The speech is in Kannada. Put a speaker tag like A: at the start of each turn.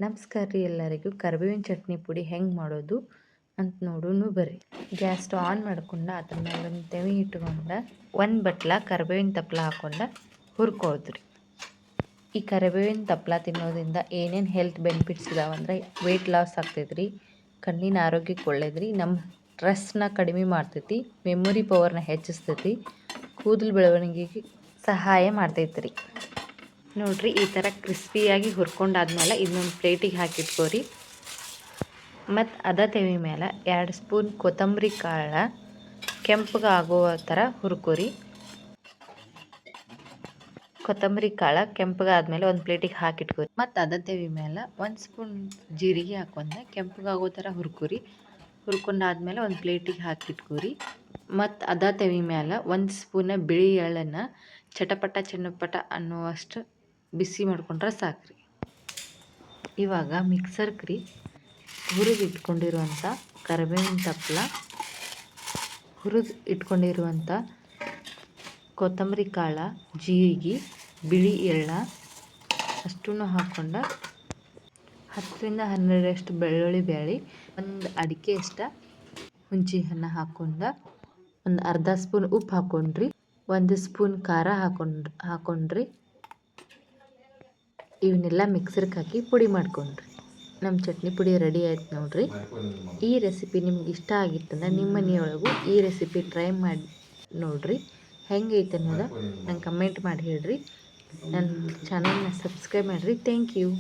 A: ನಮಸ್ಕಾರ ರೀ ಎಲ್ಲರಿಗೂ. ಕರಿಬೇವಿನ ಚಟ್ನಿ ಪುಡಿ ಹೆಂಗೆ ಮಾಡೋದು ಅಂತ ನೋಡೋಣ ಬರ್ರಿ. ಗ್ಯಾಸ್ ಸ್ಟವ್ ಆನ್ ಮಾಡ್ಕೊಂಡು ಅದ್ರ ಮೇಲೆ ಒಂದು ತೆವಿ ಇಟ್ಕೊಂಡು ಒಂದು ಬಟ್ಲ ಕರಿಬೇವಿನ ತಪ್ಪಲ ಹಾಕೊಂಡು ಹುರ್ಕೊಳ್ದ್ರಿ. ಈ ಕರಿಬೇವಿನ ತಪ್ಪಲ ತಿನ್ನೋದ್ರಿಂದ ಏನೇನು ಹೆಲ್ತ್ ಬೆನಿಫಿಟ್ಸ್ ಇದಾವಂದ್ರೆ ವೆಯ್ಟ್ ಲಾಸ್ ಆಗ್ತೈತ್ರಿ, ಕಣ್ಣಿನ ಆರೋಗ್ಯಕ್ಕೆ ಒಳ್ಳೇದ್ರಿ, ನಮ್ಮ ಸ್ಟ್ರೆಸ್ನ ಕಡಿಮೆ ಮಾಡ್ತೈತಿ, ಮೆಮೊರಿ ಪವರ್ನ ಹೆಚ್ಚಿಸ್ತೈತಿ, ಕೂದಲು ಬೆಳವಣಿಗೆಗೆ ಸಹಾಯ ಮಾಡ್ತೈತ್ರಿ. ನೋಡ್ರಿ ಈ ಥರ ಕ್ರಿಸ್ಪಿಯಾಗಿ ಹುರ್ಕೊಂಡಾದ್ಮೇಲೆ ಇನ್ನೊಂದು ಪ್ಲೇಟಿಗೆ ಹಾಕಿಟ್ಕೋರಿ. ಮತ್ತು ಅದ ತೆವಿ ಮೇಲೆ 2 ಸ್ಪೂನ್ ಕೊತ್ತಂಬರಿ ಕಾಳು ಕೆಂಪಗಾಗುವ ಥರ ಹುರ್ಕೋರಿ. ಕೊತ್ತಂಬರಿ ಕಾಳು ಕೆಂಪಗಾದ್ಮೇಲೆ ಒಂದು ಪ್ಲೇಟಿಗೆ ಹಾಕಿಟ್ಕೋರಿ. ಮತ್ತು ಅದ ತೆವಿ ಮೇಲೆ 1 ಸ್ಪೂನ್ ಜೀರಿಗೆ ಹಾಕೊಂಡು ಕೆಂಪಗಾಗೋ ಥರ ಹುರ್ಕೋರಿ. ಹುರ್ಕೊಂಡಾದ್ಮೇಲೆ ಒಂದು ಪ್ಲೇಟಿಗೆ ಹಾಕಿಟ್ಕೋರಿ. ಮತ್ತು ಅದ ತೆವಿ ಮೇಲೆ 1 ಸ್ಪೂನ್ ಬಿಳಿ ಎಳ್ಳನ್ನು ಚಟಪಟ ಅನ್ನುವಷ್ಟು ಬಿಸಿ ಮಾಡ್ಕೊಂಡ್ರೆ ಸಾಕ್ರಿ. ಇವಾಗ ಮಿಕ್ಸರ್ಗೆ ಹುರಿದು ಇಟ್ಕೊಂಡಿರುವಂಥ ಕರಿಬೇವಿನ ತಪ್ಪಲ, ಹುರಿದು ಇಟ್ಕೊಂಡಿರುವಂಥ ಕೊತ್ತಂಬರಿ ಕಾಳು, ಜೀರಿಗೆ, ಬಿಳಿ ಎಳ್ಳ ಅಷ್ಟನ್ನು ಹಾಕ್ಕೊಂಡು 10ರಿಂದ 12 ಬೆಳ್ಳುಳ್ಳಿ ಬೇಳೆ, ಒಂದು ಅಡಿಕೆ ಅಷ್ಟ ಹುಂಚಿ ಹಣ್ಣು ಹಾಕ್ಕೊಂಡು ಒಂದು ಅರ್ಧ ಸ್ಪೂನ್ ಉಪ್ಪು ಹಾಕ್ಕೊಂಡ್ರಿ, 1 ಸ್ಪೂನ್ ಖಾರ ಹಾಕ್ಕೊಂಡ್ರಿ. ಇವನ್ನೆಲ್ಲ ಮಿಕ್ಸರ್ಗೆ ಹಾಕಿ ಪುಡಿ ಮಾಡ್ಕೊಂಡ್ರಿ. ನಮ್ಮ ಚಟ್ನಿ ಪುಡಿ ರೆಡಿ ಆಯ್ತು ನೋಡ್ರಿ. ಈ ರೆಸಿಪಿ ನಿಮ್ಗೆ ಇಷ್ಟ ಆಗಿತ್ತಂದ್ರೆ ನಿಮ್ಮ ಮನೆಯೊಳಗೂ ಈ ರೆಸಿಪಿ ಟ್ರೈ ಮಾಡಿ ನೋಡ್ರಿ. ಹೆಂಗೈತೆ ಅನ್ನೋದು ನಂಗೆ ಕಮೆಂಟ್ ಮಾಡಿ ಹೇಳ್ರಿ. ನನ್ನ ಚಾನಲ್ನ ಸಬ್ಸ್ಕ್ರೈಬ್ ಮಾಡಿರಿ. Thank you.